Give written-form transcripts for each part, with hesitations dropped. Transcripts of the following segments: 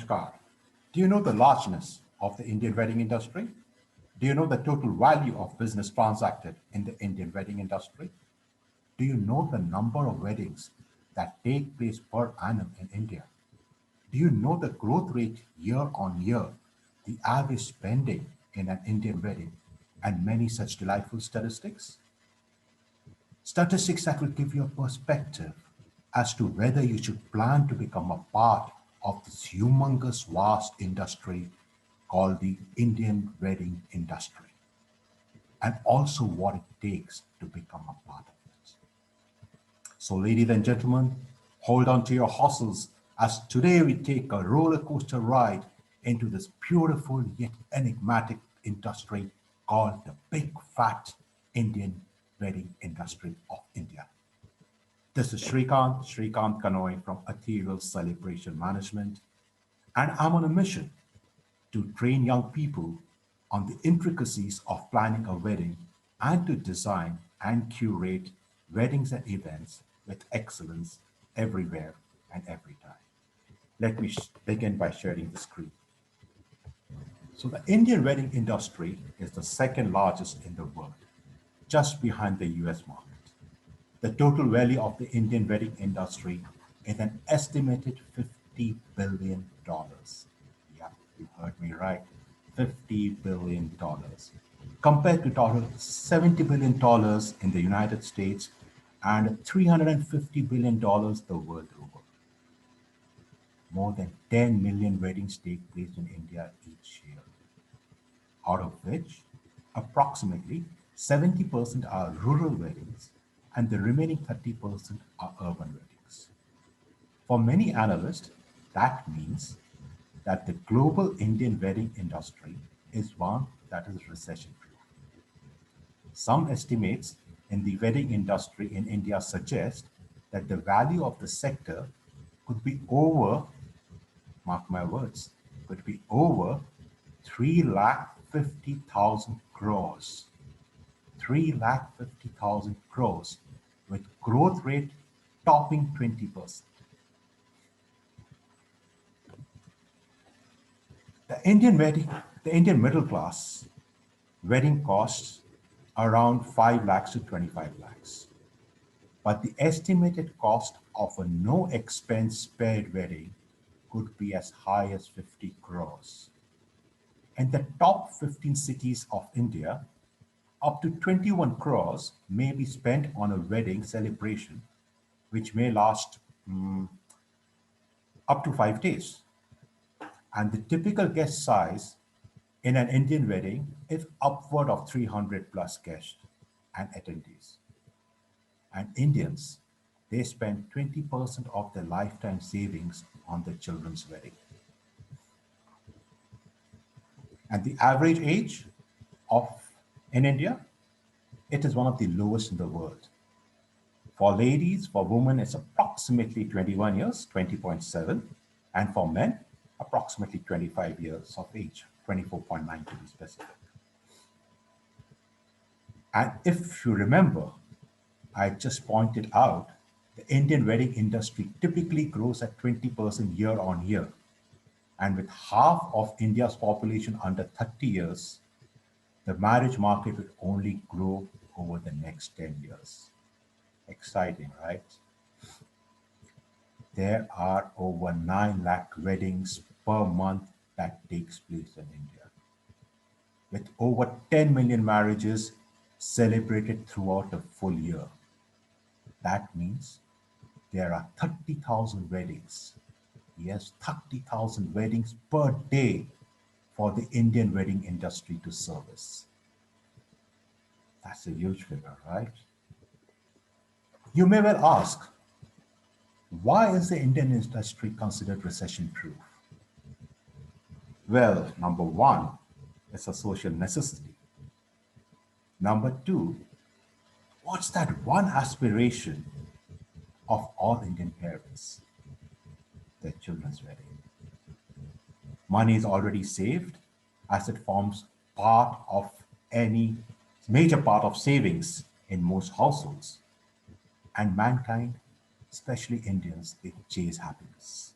Namaskar. Do you know the largeness of the Indian wedding industry? Do you know the total value of business transacted in the Indian wedding industry? Do you know the number of weddings that take place per annum in India? Do you know the growth rate year on year, the average spending in an Indian wedding, and many such delightful statistics? Statistics that will give you a perspective as to whether you should plan to become a part of this humongous, vast industry called the Indian wedding industry, and also what it takes to become a part of it. So, ladies and gentlemen, hold on to your horses as today we take a roller coaster ride into this beautiful yet enigmatic industry called the big fat Indian wedding industry of India. This is Shrikant Kanoi from Ethereal Celebration Management, and I'm on a mission to train young people on the intricacies of planning a wedding and to design and curate weddings and events with excellence everywhere and every time. Let me begin by sharing the screen. So the Indian wedding industry is the second largest in the world, just behind the US market. The total value of the Indian wedding industry is an estimated $50 billion. Yeah, you heard me right. $50 billion. Compared to total $70 billion in the United States and $350 billion the world over. More than 10 million weddings take place in India each year, out of which approximately 70% are rural weddings and the remaining 30% are urban weddings. For many analysts, that means that the global Indian wedding industry is one that is recession proof. Some estimates in the wedding industry in India suggest that the value of the sector could be over, mark my words, could be over 3,50,000 crores. 3,50,000 crores with growth rate topping 20%. The Indian wedding, the Indian middle class wedding costs around 5 lakhs to 25 lakhs. But the estimated cost of a no expense spared wedding could be as high as 50 crores. In the top 15 cities of India, up to 21 crores may be spent on a wedding celebration, which may last up to 5 days. And the typical guest size in an Indian wedding is upward of 300 plus guests and attendees. And Indians, they spend 20% of their lifetime savings on their children's wedding. And the average age of in India, it is one of the lowest in the world. For ladies, for women, it's approximately 21 years, 20.7, and for men, approximately 25 years of age, 24.9 to be specific. And if you remember, I just pointed out the Indian wedding industry typically grows at 20% year on year. And with half of India's population under 30 years, the marriage market will only grow over the next 10 years. Exciting, right? There are over 9 lakh weddings per month that takes place in India, with over 10 million marriages celebrated throughout a full year. That means there are 30,000 weddings. Yes, 30,000 weddings per day for the Indian wedding industry to service. That's a huge figure, right? You may well ask, why is the Indian industry considered recession proof? Well, number one, it's a social necessity. Number two, what's that one aspiration of all Indian parents? Their children's wedding. Money is already saved as it forms part of any major part of savings in most households. And mankind, especially Indians, they chase happiness.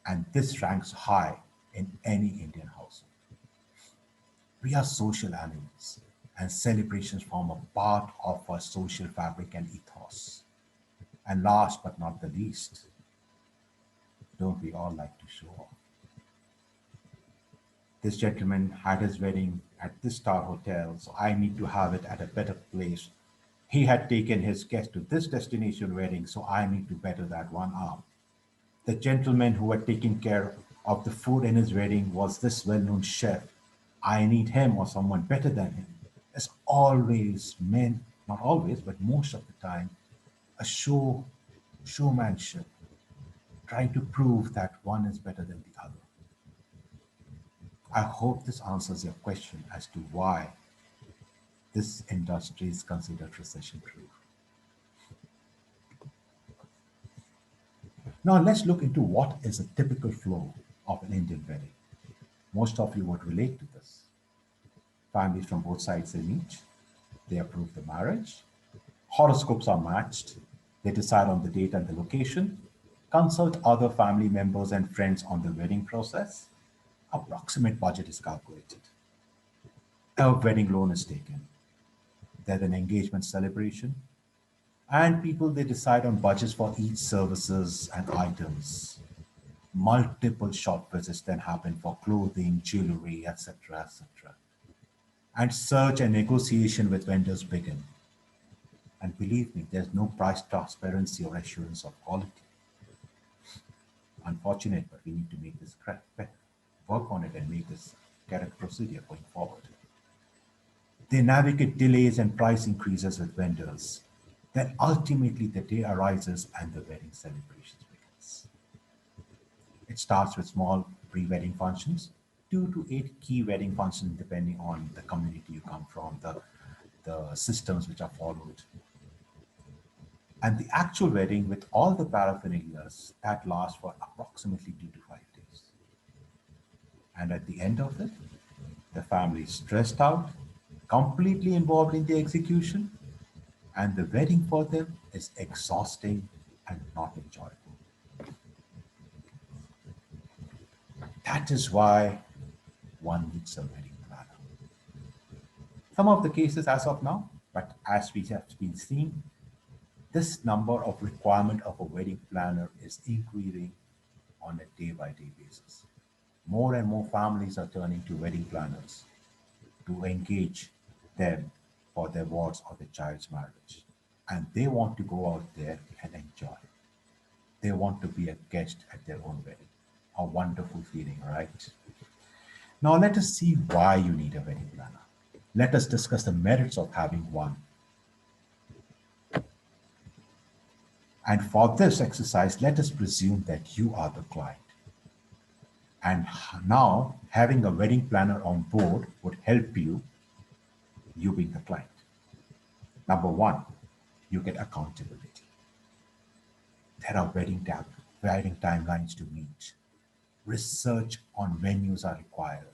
and this ranks high in any Indian household. We are social animals, and celebrations form a part of our social fabric and ethos. And last but not the least, don't we all like to show off? This gentleman had his wedding at this star hotel, so I need to have it at a better place. He had taken his guest to this destination wedding, so I need to better that one up. The gentleman who had taken care of the food in his wedding was this well known chef. I need him or someone better than him. As always, men, not always, but most of the time, a showmanship, trying to prove that one is better than the other. I hope this answers your question as to why this industry is considered recession proof. Now let's look into what is a typical flow of an Indian wedding. Most of you would relate to this. Families from both sides they meet, they approve the marriage, horoscopes are matched, they decide on the date and the location, consult other family members and friends on the wedding process, approximate budget is calculated, a wedding loan is taken, there's an engagement celebration, and people they decide on budgets for each services and items. Multiple shop visits then happen for clothing, jewelry, etc., etc. And search and negotiation with vendors begin. And believe me, there's no price transparency or assurance of quality. Unfortunate, but we need to make this correct, work on it and make this correct procedure going forward. They navigate delays and price increases with vendors. Then ultimately the day arises and the wedding celebrations begins. It starts with small pre-wedding functions, 2 to 8 key wedding functions depending on the community you come from, the systems which are followed. And the actual wedding with all the paraphernalias that lasts for approximately 2 to 5 days. And at the end of it, the family is stressed out, completely involved in the execution, and the wedding for them is exhausting and not enjoyable. That is why one needs a wedding planner. Some of the cases as of now, but as we have been seeing, this number of requirement of a wedding planner is increasing on a day by day basis. More and more families are turning to wedding planners to engage them for their wards or their child's marriage. And they want to go out there and enjoy. They want to be a guest at their own wedding. A wonderful feeling, right? Now let us see why you need a wedding planner. Let us discuss the merits of having one. And for this exercise, let us presume that you are the client. And now having a wedding planner on board would help you, you being the client. Number one, you get accountability. There are wedding timelines to meet. Research on venues are required.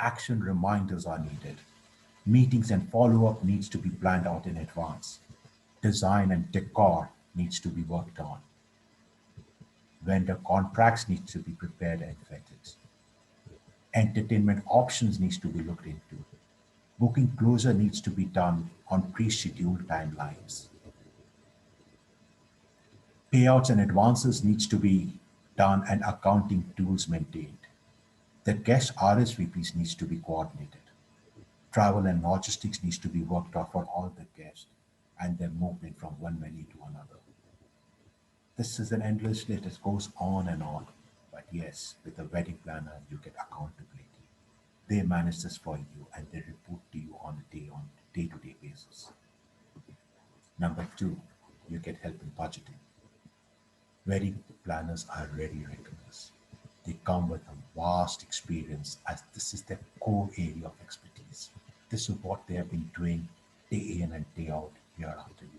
Action reminders are needed. Meetings and follow-up needs to be planned out in advance. Design and decor needs to be worked on. Vendor contracts need to be prepared and vetted. Entertainment options needs to be looked into. Booking closure needs to be done on pre-scheduled timelines. Payouts and advances needs to be done and accounting tools maintained. The guest RSVPs needs to be coordinated. Travel and logistics needs to be worked out for all the guests and their movement from one venue to another. This is an endless list. It goes on and on. But yes, with a wedding planner, you get accountability. They manage this for you and they report to you on a day-to-day basis. Number two, you get help in budgeting. Wedding planners are ready reckoners. They come with a vast experience as this is their core area of expertise. This is what they have been doing day in and day out, year after year.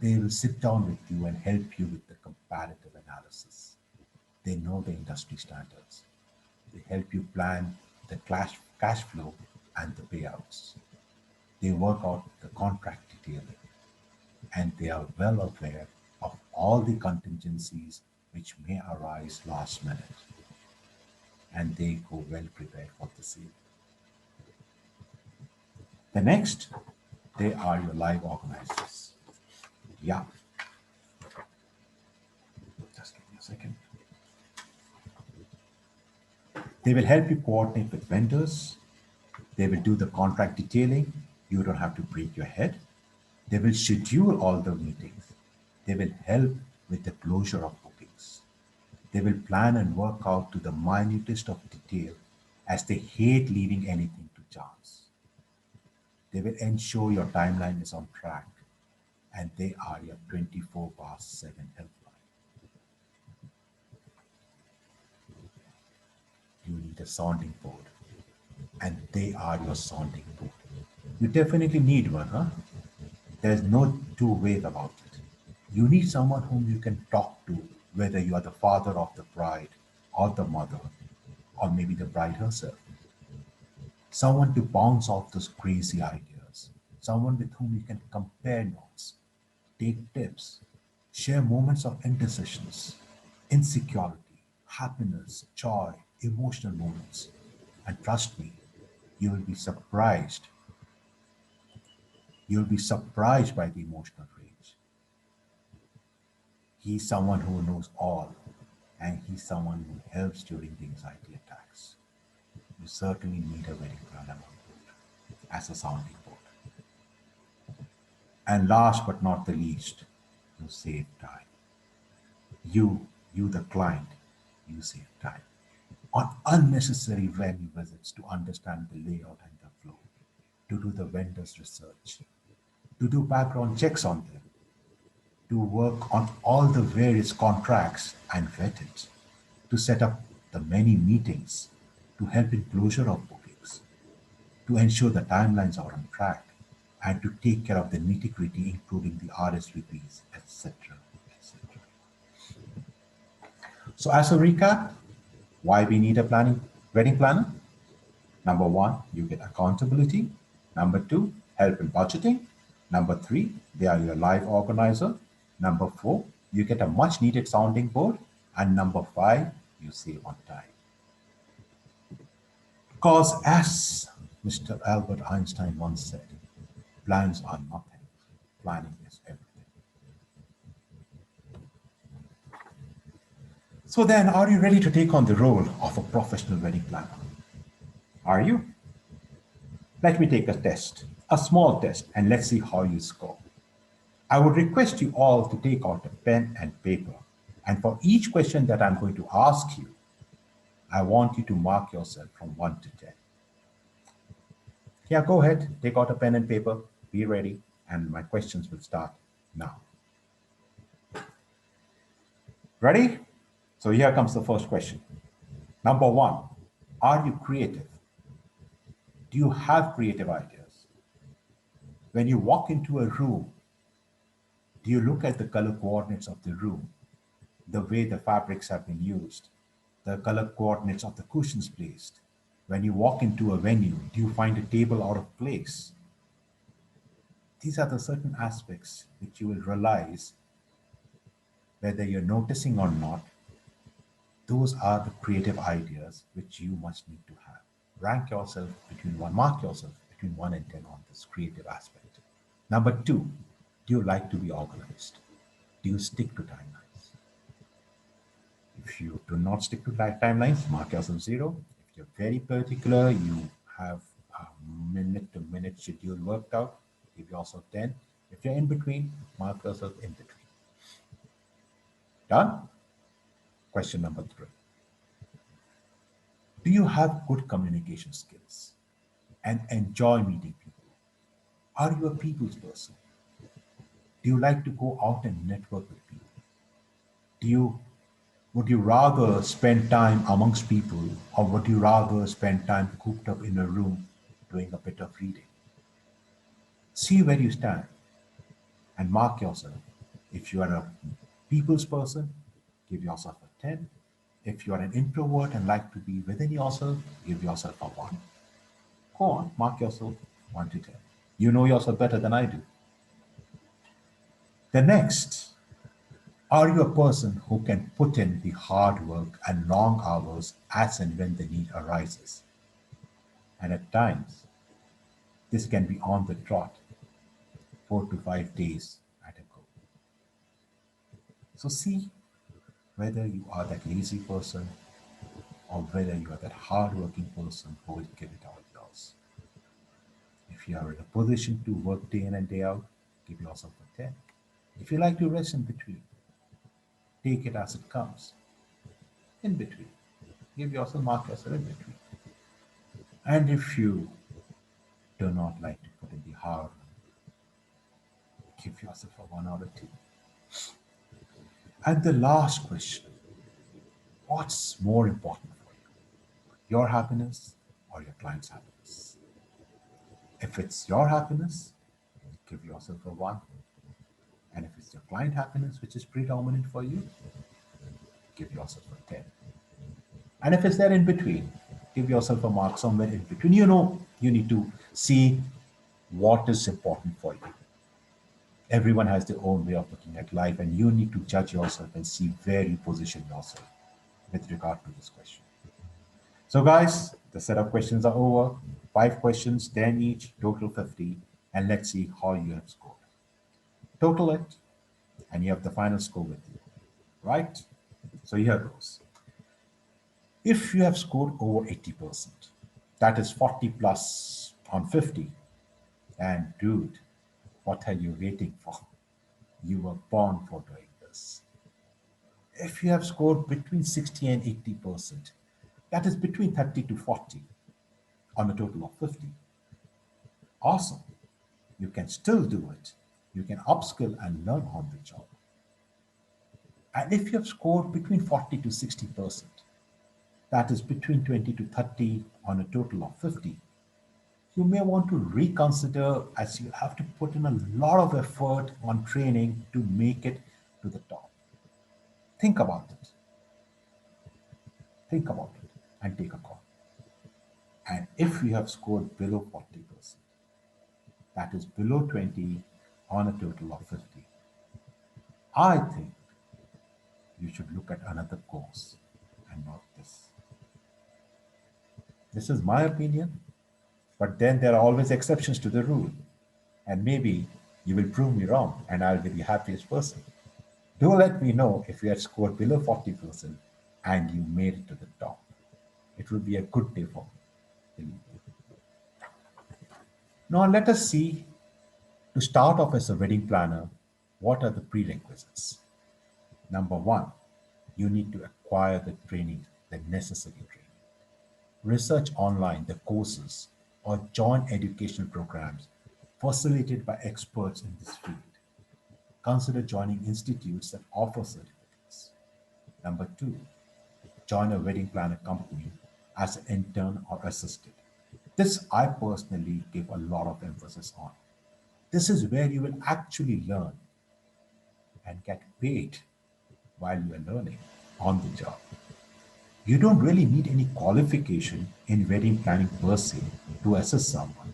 They will sit down with you and help you with the comparative analysis. They know the industry standards. They help you plan the cash flow and the payouts. They work out the contract detailing and they are well aware of all the contingencies which may arise last minute, and they go well prepared for the same. The next, they are your live organizers. Yeah, just give me a second. They will help you coordinate with vendors. They will do the contract detailing. You don't have to break your head. They will schedule all the meetings. They will help with the closure of bookings. They will plan and work out to the minutest of detail as they hate leaving anything to chance. They will ensure your timeline is on track and they are your 24/7 helpline. You need a sounding board and they are your sounding board. You definitely need one, huh? There's no two ways about it. You need someone whom you can talk to, whether you are the father of the bride or the mother, or maybe the bride herself. Someone to bounce off those crazy ideas. Someone with whom you can compare notes, take tips, share moments of indecisions, insecurity, happiness, joy, emotional moments. And trust me, you will be surprised. You'll be surprised by the emotional range. He's someone who knows all, and he's someone who helps during the anxiety attacks. You certainly need a wedding planner on board as a sounding board. And last but not the least, you save time. You the client, you save time on unnecessary venue visits to understand the layout and the flow, to do the vendor's research, to do background checks on them, to work on all the various contracts and vet it, to set up the many meetings, to help in closure of bookings, to ensure the timelines are on track, and to take care of the nitty gritty, including the RSVPs, etc. etc. So, as a recap, why we need a wedding planner? Number one, you get accountability. Number two, help in budgeting. Number three, they are your live organizer. Number four, you get a much needed sounding board. And number five, you save on time. Because as Mr. Albert Einstein once said, plans are nothing, planning is everything. So then, are you ready to take on the role of a professional wedding planner? Are you? Let me take a test, a small test, and let's see how you score. I would request you all to take out a pen and paper. And for each question that I'm going to ask you, I want you to mark yourself from 1 to 10. Yeah, go ahead, take out a pen and paper, be ready, and my questions will start now. Ready? So here comes the first question. Number one, are you creative? Do you have creative ideas? When you walk into a room, do you look at the color coordinates of the room, the way the fabrics have been used, the color coordinates of the cushions placed? When you walk into a venue, do you find a table out of place? These are the certain aspects which you will realize whether you're noticing or not. Those are the creative ideas which you must need to have. Rank yourself between one, mark yourself between 1 and 10 on this creative aspect. Number two, do you like to be organized? Do you stick to timelines? If you do not stick to timelines, mark yourself 0. If you're very particular, you have a minute to minute schedule worked out, give yourself 10. If you're in between, mark yourself in between. Done? Question number 3. Do you have good communication skills and enjoy meeting people? Are you a people's person? Do you like to go out and network with people? Do you Would you rather spend time amongst people or would you rather spend time cooped up in a room doing a bit of reading? See where you stand and mark yourself. If you are a people's person, give yourself a 10. If you are an introvert and like to be within yourself, give yourself a 1. Go on, mark yourself 1 to 10. You know yourself better than I do. The next, Are you a person who can put in the hard work and long hours as and when the need arises? And at times, this can be on the trot, 4 to 5 days at a go. So see whether you are that lazy person or whether you are that hardworking person who will give it all yours. If you are in a position to work day in and day out, give yourself a 10. If you like to rest in between, take it as it comes. In between. Give yourself, mark yourself in between. And if you do not like to put in the hard, give yourself a 1 or a 2. And the last question, what's more important for you? Your happiness or your client's happiness? If it's your happiness, give yourself a 1. And if it's your client happiness which is predominant for you, give yourself a 10. And if it's there in between, give yourself a mark somewhere in between. You know, you need to see what is important for you. Everyone has their own way of looking at life, and you need to judge yourself and see where you position yourself with regard to this question. So, guys, the set of questions are over. 5 questions, 10 each, total 50. And let's see how you have scored. Total it, and you have the final score with you, right? So, here goes. If you have scored over 80%, that is 40 plus on 50, and dude, what are you waiting for? You were born for doing this. If you have scored between 60 and 80%, that is between 30 to 40 on a total of 50. Awesome. You can still do it. You can upskill and learn on the job. And if you have scored between 40 to 60%, that is between 20 to 30 on a total of 50, you may want to reconsider as you have to put in a lot of effort on training to make it to the top. Think about it. Think about it and take a call. And if you have scored below 40%, that is below 20 on a total of 50, I think you should look at another course and not this. This is my opinion, but then there are always exceptions to the rule. And maybe you will prove me wrong and I'll be the happiest person. Do let me know if you had scored below 40% and you made it to the top. It would be a good day for me, believe me. Now let us see, to start off as a wedding planner, what are the prerequisites? Number one, you need to acquire the training, the necessary training. Research online the courses or join educational programs facilitated by experts in this field. Consider joining institutes that offer certificates. Number two, join a wedding planner company as an intern or assistant. This I personally give a lot of emphasis on. This is where you will actually learn and get paid while you are learning on the job. You don't really need any qualification in wedding planning per se to assist someone.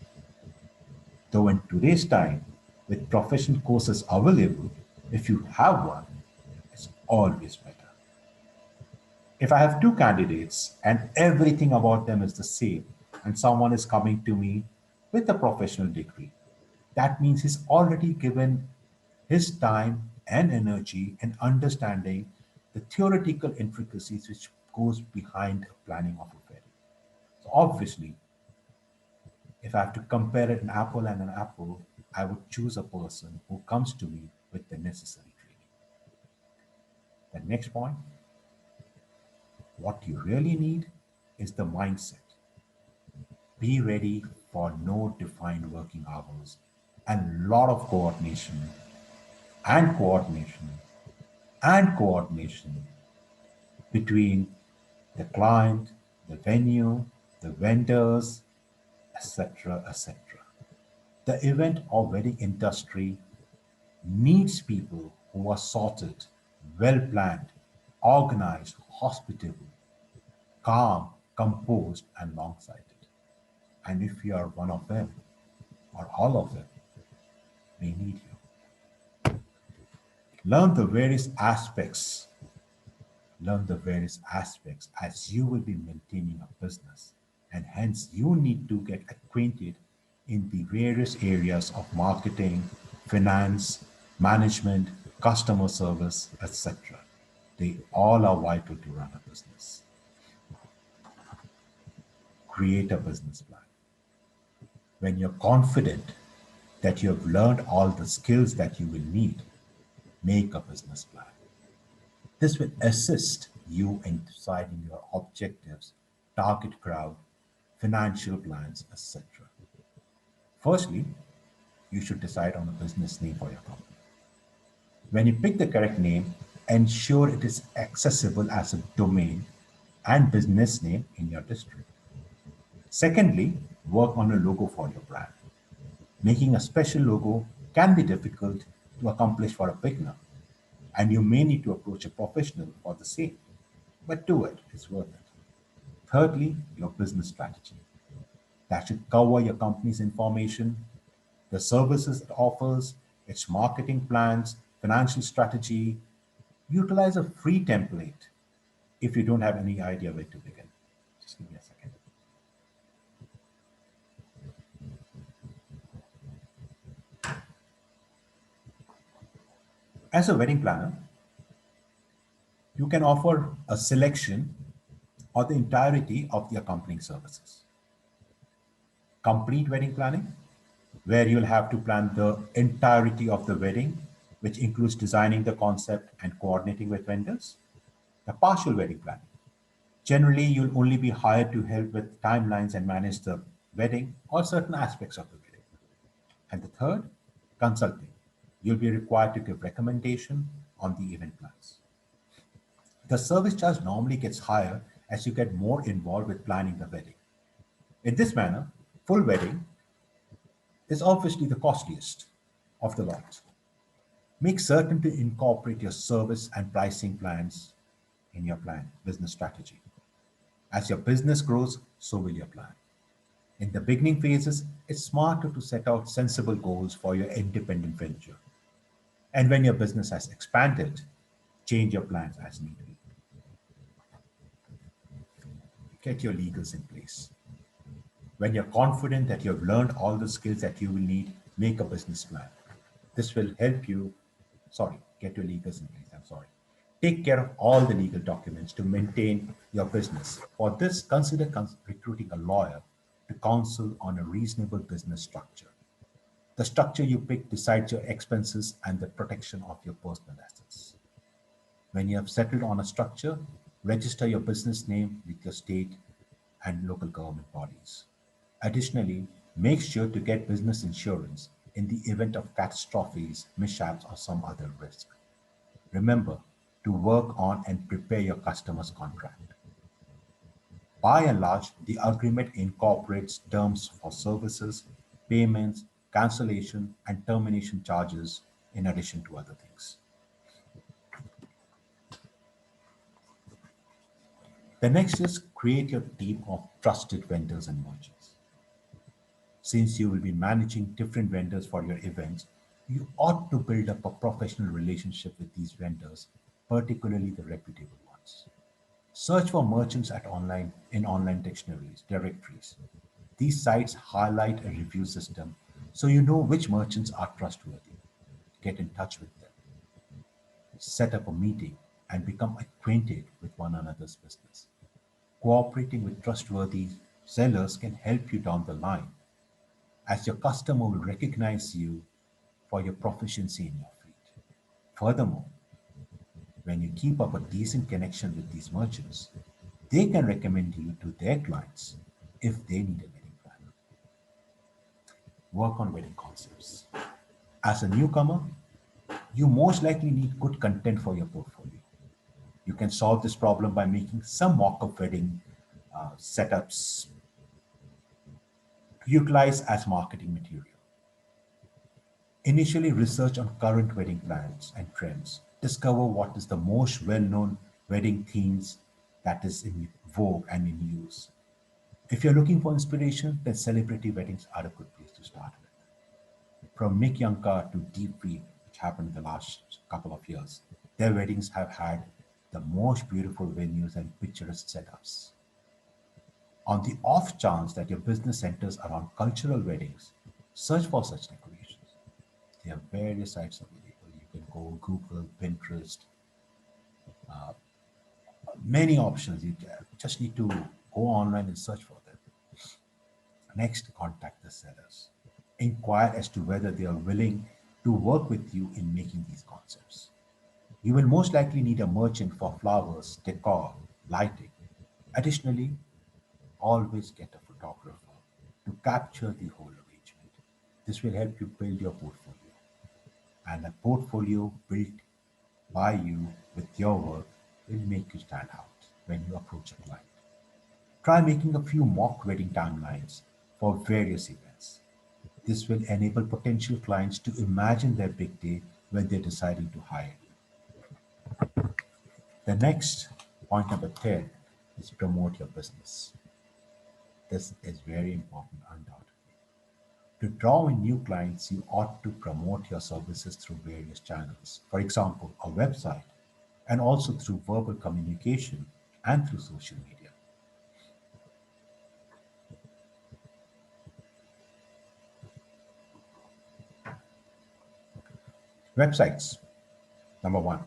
Though in today's time, with professional courses available, if you have one, it's always better. If I have two candidates and everything about them is the same, and someone is coming to me with a professional degree, that means he's already given his time and energy in understanding the theoretical intricacies which goes behind planning of a wedding. So obviously, if I have to compare an apple and an apple, I would choose a person who comes to me with the necessary training. The next point, what you really need is the mindset. Be ready for no defined working hours and lot of and coordination coordination between the client, the venue, the vendors, etc., etc. The event or wedding industry needs people who are sorted, well planned, organized, hospitable, calm, composed, and long sighted. And if you are one of them, or all of them, they need you. Learn the various aspects, learn the various aspects as you will be maintaining a business. And hence, you need to get acquainted in the various areas of marketing, finance, management, customer service, etc. They all are vital to run a business. Create a business plan. When you're confident that you have learned all the skills that you will need, make a business plan. This will assist you in deciding your objectives, target crowd, financial plans, etc. Firstly, you should decide on a business name for your company. When you pick the correct name, ensure it is accessible as a domain and business name in your district. Secondly, work on a logo for your brand. Making a special logo can be difficult to accomplish for a beginner, and you may need to approach a professional for the same. But do it, it's worth it. Thirdly, your business strategy. That should cover your company's information, the services it offers, its marketing plans, financial strategy. Utilize a free template if you don't have any idea where to begin. Just give me a second. As a wedding planner, you can offer a selection or the entirety of the accompanying services. Complete wedding planning, where you'll have to plan the entirety of the wedding, which includes designing the concept and coordinating with vendors. The partial wedding planning. Generally, you'll only be hired to help with timelines and manage the wedding or certain aspects of the wedding. And the third, consulting. You'll be required to give recommendation on the event plans. The service charge normally gets higher as you get more involved with planning the wedding. In this manner, full wedding is obviously the costliest of the lot. Make certain to incorporate your service and pricing plans in your plan, business strategy. As your business grows, so will your plan. In the beginning phases, it's smarter to set out sensible goals for your independent venture. And when your business has expanded, change your plans as need be. Get your legals in place. When you're confident that you have learned all the skills that you will need, make a business plan. This will help you, sorry, get your legals in place. I'm sorry. Take care of all the legal documents to maintain your business. For this, consider recruiting a lawyer to counsel on a reasonable business structure. The structure you pick decides your expenses and the protection of your personal assets. When you have settled on a structure, register your business name with your state and local government bodies. Additionally, make sure to get business insurance in the event of catastrophes, mishaps, or some other risk. Remember to work on and prepare your customer's contract. By and large, the agreement incorporates terms for services, payments, cancellation, and termination charges, in addition to other things. The next is create your team of trusted vendors and merchants. Since you will be managing different vendors for your events, you ought to build up a professional relationship with these vendors, particularly the reputable ones. Search for merchants at online in online dictionaries, directories. These sites highlight a review system so you know which merchants are trustworthy. Get in touch with them. Set up a meeting and become acquainted with one another's business. Cooperating with trustworthy sellers can help you down the line, as your customer will recognize you for your proficiency in your field. Furthermore, when you keep up a decent connection with these merchants, they can recommend you to their clients if they need a wedding planner. Work on wedding concepts. As a newcomer, you most likely need good content for your portfolio. You can solve this problem by making some mock-up wedding setups to utilize as marketing material. Initially, research on current wedding plans and trends. Discover what is the most well-known wedding themes that is in vogue and in use. If you're looking for inspiration, then celebrity weddings are a good place to start with. From Mick Yanka to Deep Freak, which happened in the last couple of years. Their weddings have had the most beautiful venues and picturesque setups. On the off chance that your business centers around cultural weddings, search for such decorations. There are various sites available. You can go Google, Pinterest, many options. You just need to go online and search for them. Next, contact the sellers. Inquire as to whether they are willing to work with you in making these concepts. You will most likely need a merchant for flowers, decor, lighting. Additionally, always get a photographer to capture the whole arrangement. This will help you build your portfolio. And a portfolio built by you with your work will make you stand out when you approach a client. Try making a few mock wedding timelines for various events. This will enable potential clients to imagine their big day when they're deciding to hire you. The next point number 10 is promote your business. This is very important, undoubtedly. To draw in new clients, you ought to promote your services through various channels. For example, a website, and also through verbal communication and through social media. Websites, number one.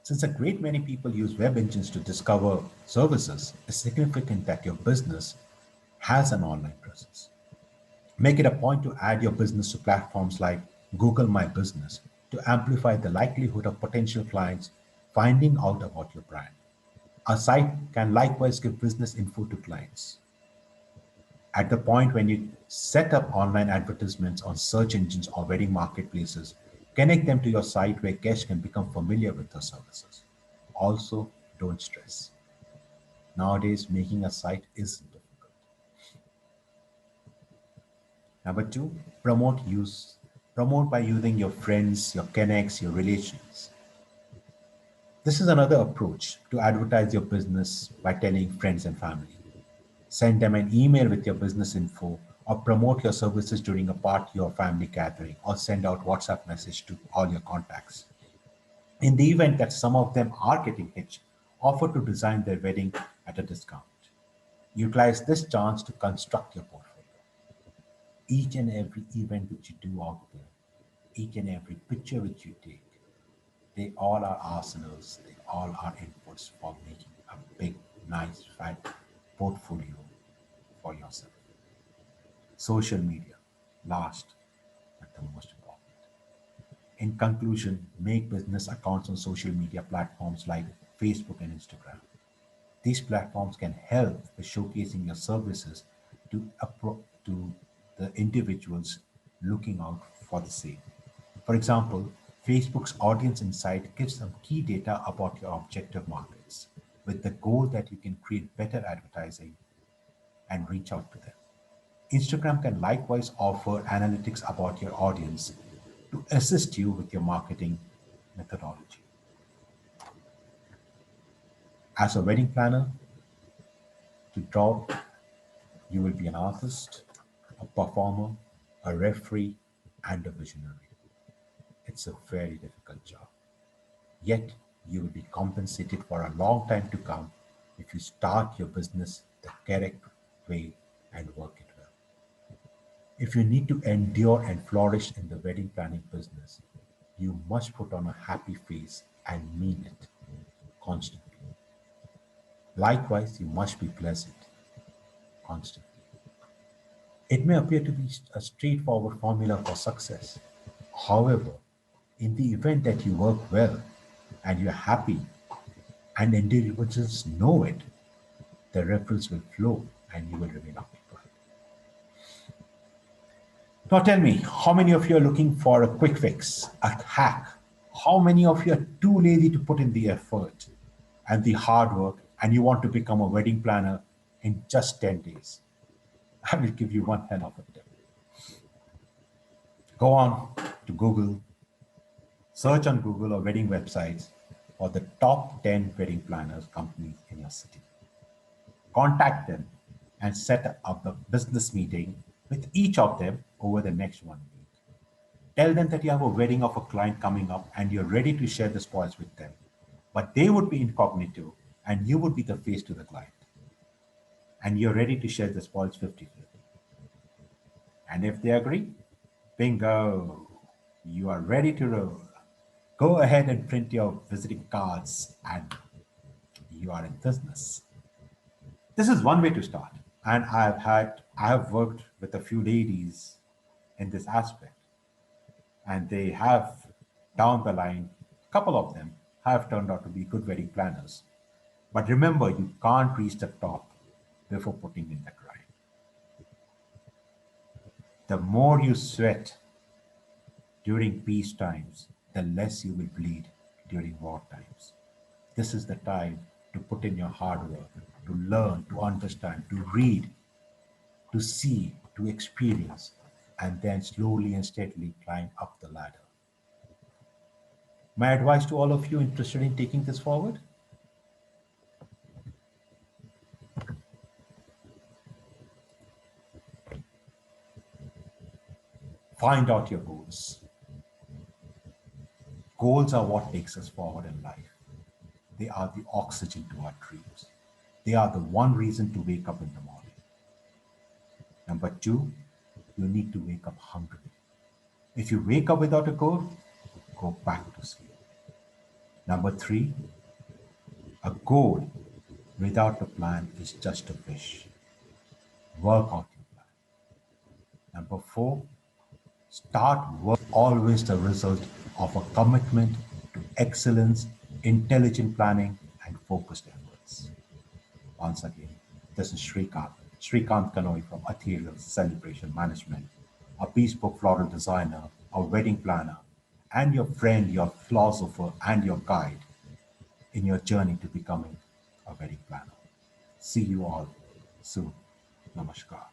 Since a great many people use web engines to discover services, it's significant that your business has an online presence. Make it a point to add your business to platforms like Google My Business to amplify the likelihood of potential clients finding out about your brand. A site can likewise give business info to clients. At the point when you set up online advertisements on search engines or wedding marketplaces, connect them to your site where guests can become familiar with your services. Also, don't stress. Nowadays, making a site isn't difficult. Number two, promote use. Promote by using your friends, your connects, your relations. This is another approach to advertise your business by telling friends and family. Send them an email with your business info or promote your services during a party or family gathering or send out WhatsApp message to all your contacts. In the event that some of them are getting hitched, offer to design their wedding at a discount. Utilize this chance to construct your portfolio. Each and every event which you do out there, each and every picture which you take, they all are arsenals, they all are inputs for making a big, nice, fat portfolio for yourself. Social media, last but the most important. In conclusion, make business accounts on social media platforms like Facebook and Instagram. These platforms can help with showcasing your services to the individuals looking out for the same. For example, Facebook's Audience Insight gives some key data about your objective markets with the goal that you can create better advertising and reach out to them. Instagram can likewise offer analytics about your audience to assist you with your marketing methodology. As a wedding planner, to draw, you will be an artist, a performer, a referee, and a visionary. It's a very difficult job. Yet, you will be compensated for a long time to come if you start your business the correct way and work it well. If you need to endure and flourish in the wedding planning business, you must put on a happy face and mean it constantly. Likewise, you must be pleasant constantly. It may appear to be a straightforward formula for success. However, in the event that you work well and you're happy and individuals know it, the referrals will flow and you will remain occupied. Now tell me, how many of you are looking for a quick fix, a hack? How many of you are too lazy to put in the effort and the hard work and you want to become a wedding planner in just 10 days? I will give you one hell of a tip. Go on to Google, search on Google or wedding websites for the top 10 wedding planners companies in your city. Contact them and set up a business meeting with each of them over the next 1 week. Tell them that you have a wedding of a client coming up and you're ready to share the spoils with them. But they would be incognito and you would be the face to the client. And you're ready to share the spoils 50-50. And if they agree, bingo, you are ready to roll. Go ahead and print your visiting cards and you are in business. This is one way to start. And I have worked with a few ladies in this aspect. And they have, down the line, a couple of them have turned out to be good wedding planners. But remember, you can't reach the top before putting in the grind. The more you sweat during peace times, the less you will bleed during war times. This is the time to put in your hard work, to learn, to understand, to read, to see, to experience, and then slowly and steadily climb up the ladder. My advice to all of you interested in taking this forward: find out your goals. Goals are what takes us forward in life. They are the oxygen to our dreams. They are the one reason to wake up in the morning. Number two, you need to wake up hungry. If you wake up without a goal, go back to sleep. Number three, a goal without a plan is just a wish. Work out your plan. Number four, start work always the result of a commitment to excellence, intelligent planning, and focused efforts. Once again, this is Srikant Kanoi from Ethereal Celebration Management, a bespoke floral designer, a wedding planner, and your friend, your philosopher, and your guide in your journey to becoming a wedding planner. See you all soon. Namaskar.